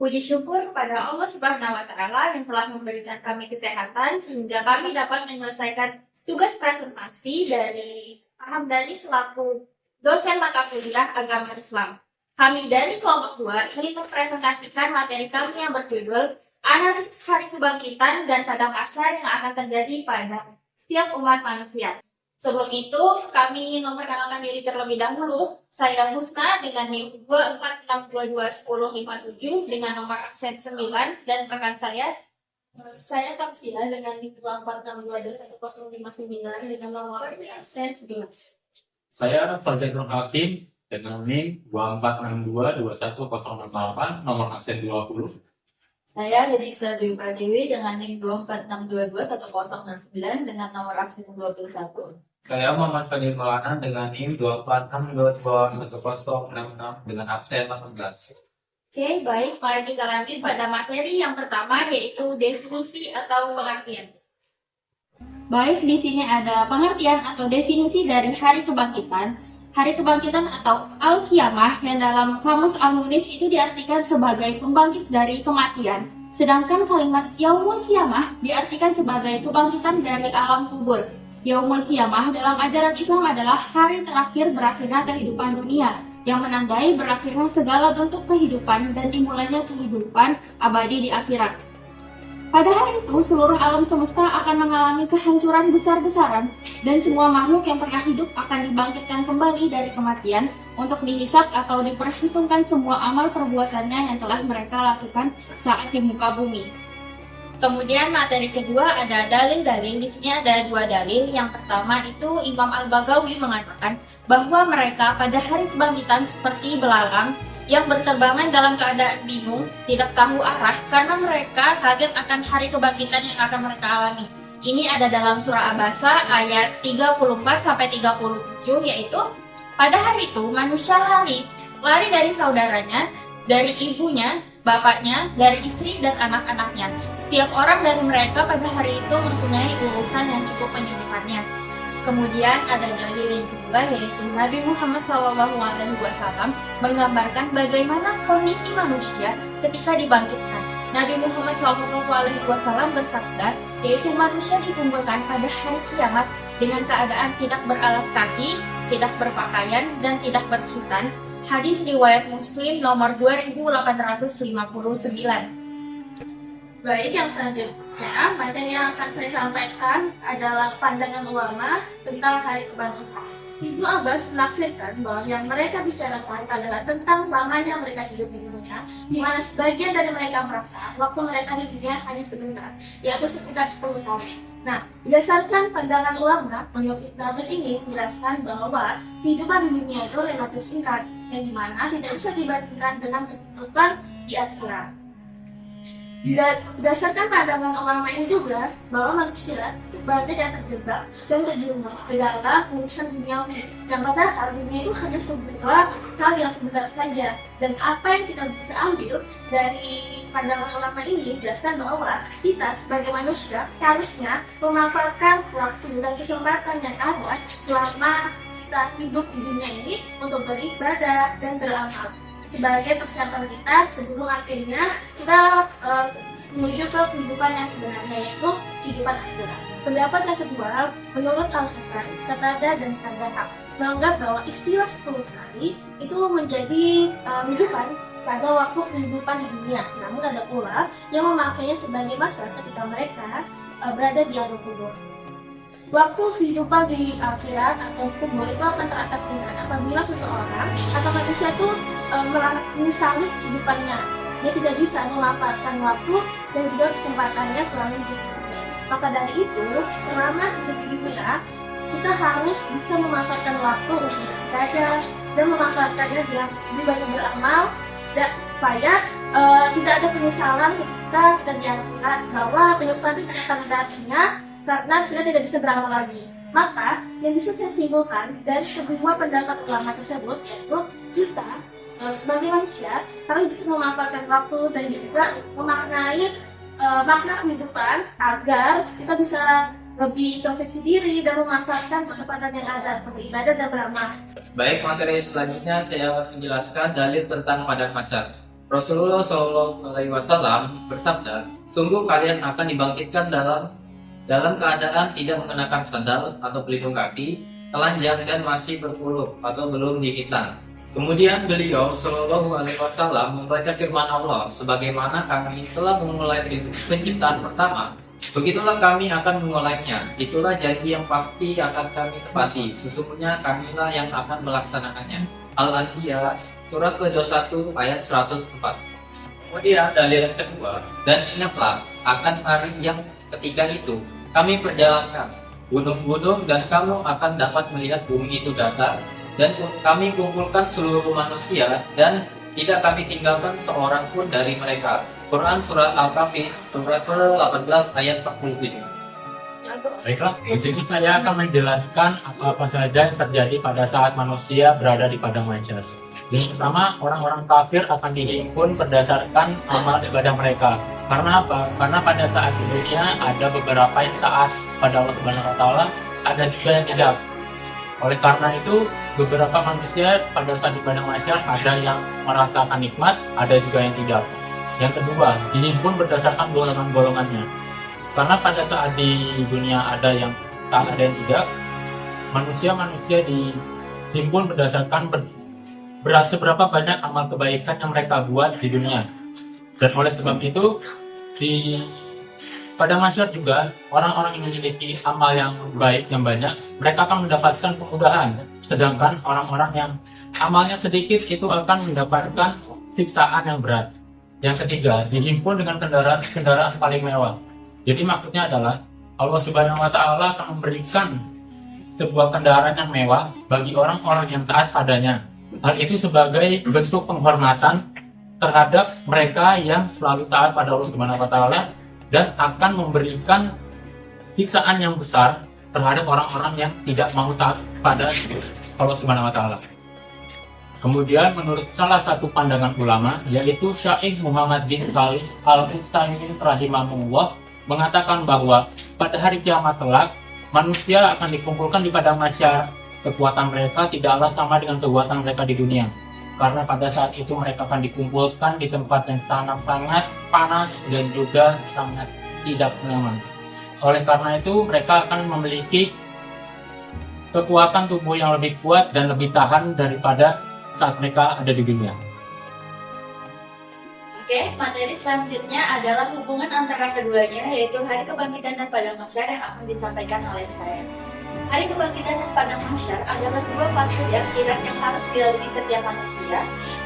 Puji syukur kepada Allah Subhanahu wa Ta'ala yang telah memberikan kami kesehatan sehingga kami dapat menyelesaikan tugas presentasi dari Pak Hamdani selaku dosen mata kuliah agama Islam. Kami dari kelompok 2 ingin mempresentasikan materi kami yang berjudul Analisis Hari Kebangkitan dan Tanda Mahsyar yang akan terjadi pada setiap umat manusia. Sebelum itu, kami ingin memperkenalkan diri terlebih dahulu. Saya Husna dengan NIM 246221057 dengan nomor absen 9 dan rekan saya Kamsia dengan NIM 246221059 dengan nomor absen 11. Saya Fajar Nur Hakim dengan NIM 24622108 nomor absen 20. Saya Yadisa Dwi Pratiwi dengan NIM 246221069 dengan nomor absen 21. Saya Muhammad Fadil Maulana dengan NIM 246221066 dengan absen 18. Oke, baik. Mari kita lanjut pada materi yang pertama yaitu definisi atau pengertian. Baik, di sini ada pengertian atau definisi dari hari kebangkitan. Hari kebangkitan atau Al-Qiyamah yang dalam Kamus Al-Munif itu diartikan sebagai pembangkit dari kematian. Sedangkan kalimat Yaumul Qiyamah diartikan sebagai kebangkitan dari alam kubur. Yaumul Qiyamah dalam ajaran Islam adalah hari terakhir berakhirnya kehidupan dunia, yang menandai berakhirnya segala bentuk kehidupan dan dimulainya kehidupan abadi di akhirat. Pada hari itu, seluruh alam semesta akan mengalami kehancuran besar-besaran dan semua makhluk yang pernah hidup akan dibangkitkan kembali dari kematian untuk dihisab atau diperhitungkan semua amal perbuatannya yang telah mereka lakukan saat di muka bumi. Kemudian materi kedua ada dalil-dalil. Di sini ada 2 dalil. Yang pertama itu Imam Al-Baghawi mengatakan bahwa mereka pada hari kebangkitan seperti belalang yang berterbangan dalam keadaan bingung, tidak tahu arah karena mereka kaget akan hari kebangkitan yang akan mereka alami. Ini ada dalam surah Abasa ayat 34-37 yaitu pada hari itu manusia lari dari saudaranya, dari ibunya, bapaknya, dari istri dan anak-anaknya. Setiap orang dari mereka pada hari itu mempunyai urusan yang cukup menyibukkannya. Kemudian ada dalil yang kedua yaitu Nabi Muhammad SAW menggambarkan bagaimana kondisi manusia ketika dibangkitkan. Nabi Muhammad SAW bersabda yaitu manusia dikumpulkan pada hari kiamat dengan keadaan tidak beralas kaki, tidak berpakaian, dan tidak berkhitan. Hadis riwayat Muslim nomor 2859. Baik, yang selanjutnya, materi yang akan saya sampaikan adalah pandangan ulama tentang hari kebangkitan. Ibnu Abbas menafsirkan bahwa yang mereka bicarakan adalah tentang lamanya mereka hidup di dunia, di mana sebagian dari mereka merasa waktu mereka di dunia hanya sebentar, yaitu sekitar 10 tahun. Nah, berdasarkan pandangan ulama, menurut Ibnu Abbas ini menjelaskan bahwa kehidupan di dunia itu relatif singkat, yang dimana tidak bisa dibandingkan dengan kehidupan di akhirat. Berdasarkan pandangan ulama ini juga bahwa manusia itu banyak yang terjebak dan terjerumus ke dalam urusan duniawi, yang padahal dunia itu hanya sebuah hal yang sebentar saja. Dan apa yang kita bisa ambil dari pandangan ulama ini jelaskan bahwa kita sebagai manusia harusnya memanfaatkan waktu dan kesempatan yang ada selama kita hidup di dunia ini untuk beribadah dan beramal sebagai persiapan kita sebelum akhirnya kita menuju ke kehidupan yang sebenarnya, yaitu kehidupan akhirat. Pendapat yang kedua, menurut Al-Hasan, Qatada dan Qadhahab menganggap bahwa istilah 10 hari itu menjadi rujukan pada waktu kehidupan di dunia. Namun ada pula yang memakainya sebagai masa ketika mereka berada di alam kubur. Waktu kehidupan di akhirat atau kubur itu akan terasa dengan apabila seseorang atau manusia itu menyesali kehidupannya. Dia tidak bisa memanfaatkan waktu dan juga kesempatannya selama hidup. Maka dari itu, selama hidup di dunia, kita harus bisa memanfaatkan waktu untuk beribadah dan memanfaatkannya dengan lebih banyak beramal, dan supaya tidak ada penyesalan ketika kita di akhirat, bahwa penyesalan itu akan ada artinya karena kita tidak bisa beramal lagi. Maka yang bisa saya simpulkan dari semua pendapat ulama tersebut yaitu kita sebagai manusia harus bisa memanfaatkan waktu dan juga memaknai makna kehidupan agar kita bisa lebih introspeksi diri dan memanfaatkan kesempatan yang ada beribadah dan beramal. Baik, materi selanjutnya saya akan menjelaskan dalil tentang padang mahsyar. Rasulullah Shallallahu Alaihi Wasallam bersabda, sungguh kalian akan dibangkitkan dalam keadaan tidak mengenakan sandal atau pelindung kaki, telanjang dan masih berkulup atau belum dihitan. Kemudian beliau Shallallahu Alaihi Wasallam membaca firman Allah, sebagaimana kami telah memulai penciptaan pertama, begitulah kami akan memulainya. Itulah janji yang pasti akan kami tepati. Sesungguhnya kamilah yang akan melaksanakannya. Al-Anbiya surat ke-21 ayat 104. Kemudian dalil yang kedua, dan ingatlah akan hari yang ketiga itu kami perjalankan gunung-gunung dan kamu akan dapat melihat bumi itu datar, dan kami kumpulkan seluruh manusia dan tidak kami tinggalkan seorang pun dari mereka. Quran surat Al-Kahfi surat ke-18 ayat 47. Baiklah, di sini saya akan menjelaskan apa saja yang terjadi pada saat manusia berada di padang mahsyar. Yang pertama, orang-orang kafir akan dihimpun berdasarkan amal ibadah mereka. Karena apa? Karena pada saat di dunia ada beberapa yang taat pada Allah Subhanahu wa taala, ada juga yang tidak. Oleh karena itu, beberapa manusia pada saat di padang mahsyar ada yang merasakan nikmat, ada juga yang tidak. Yang kedua, dihimpun berdasarkan golongan-golongannya. Karena pada saat di dunia ada yang taat, ada yang tidak, manusia dihimpun berdasarkan seberapa banyak amal kebaikan yang mereka buat di dunia. Dan oleh sebab itu, pada masyarakat juga, orang-orang yang memiliki amal yang baik, yang banyak, mereka akan mendapatkan kemudahan. Sedangkan orang-orang yang amalnya sedikit itu akan mendapatkan siksaan yang berat. Yang ketiga, dihimpun dengan kendaraan paling mewah. Jadi maksudnya adalah Allah Subhanahu wa taala akan memberikan sebuah kendaraan yang mewah bagi orang-orang yang taat padanya. Hal itu sebagai bentuk penghormatan terhadap mereka yang selalu taat pada Allah Subhanahu wa taala dan akan memberikan siksaan yang besar terhadap orang-orang yang tidak mau taat pada Allah Subhanahu wa taala. Kemudian menurut salah satu pandangan ulama, yaitu Syekh Muhammad bin Khalid Al-Utsaimin rahimahullah, mengatakan bahwa pada hari kiamat kelak manusia akan dikumpulkan di padang mahsyar. Kekuatan mereka tidaklah sama dengan kekuatan mereka di dunia, karena pada saat itu mereka akan dikumpulkan di tempat yang sangat-sangat panas dan juga sangat tidak nyaman. Oleh karena itu mereka akan memiliki kekuatan tubuh yang lebih kuat dan lebih tahan daripada saat mereka ada di dunia. Oke, materi selanjutnya adalah hubungan antara keduanya, yaitu hari kebangkitan dan padang mahsyar yang akan disampaikan oleh saya. Hari kebangkitan dan padang mahsyar adalah dua fase di akhirat yang harus dilalui setiap manusia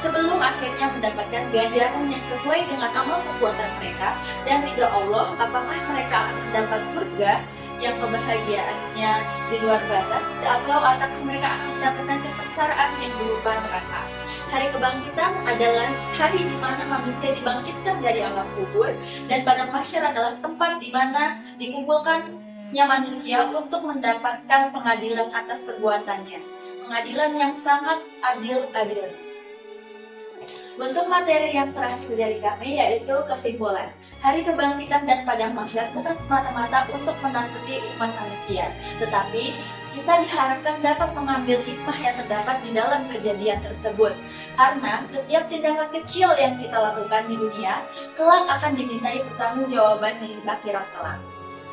sebelum akhirnya mendapatkan ganjaran yang sesuai dengan amal perbuatan mereka dan ridha Allah. Apakah mereka akan mendapat surga yang kebahagiaannya di luar batas, atau mereka akan mendapatkan kesengsaraan yang berupa neraka. Hari kebangkitan adalah hari di mana manusia dibangkitkan dari alam kubur, dan padang mahsyar adalah tempat di mana dikumpulkannya manusia untuk mendapatkan pengadilan atas perbuatannya. Pengadilan yang sangat adil. Untuk materi yang terakhir dari kami yaitu kesimpulan. Hari kebangkitan dan padang mahsyar bukan semata-mata untuk menakuti umat manusia, tetapi kita diharapkan dapat mengambil hikmah yang terdapat di dalam kejadian tersebut. Karena setiap tindakan kecil yang kita lakukan di dunia, kelak akan dimintai pertanggungjawaban di akhirat kelak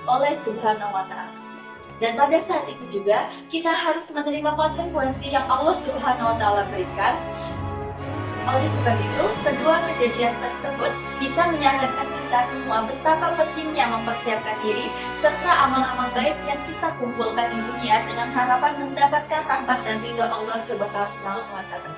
oleh Subhanahu wa Ta'ala. Dan pada saat itu juga kita harus menerima konsekuensi yang Allah Subhanahu wa Ta'ala berikan. Oleh sebab itu, kedua kejadian tersebut bisa menyadarkan kita semua betapa pentingnya mempersiapkan diri serta amal-amal baik yang kita kumpulkan di dunia dengan harapan mendapatkan rahmat dan ridha Allah Subhanahu wa Ta'ala.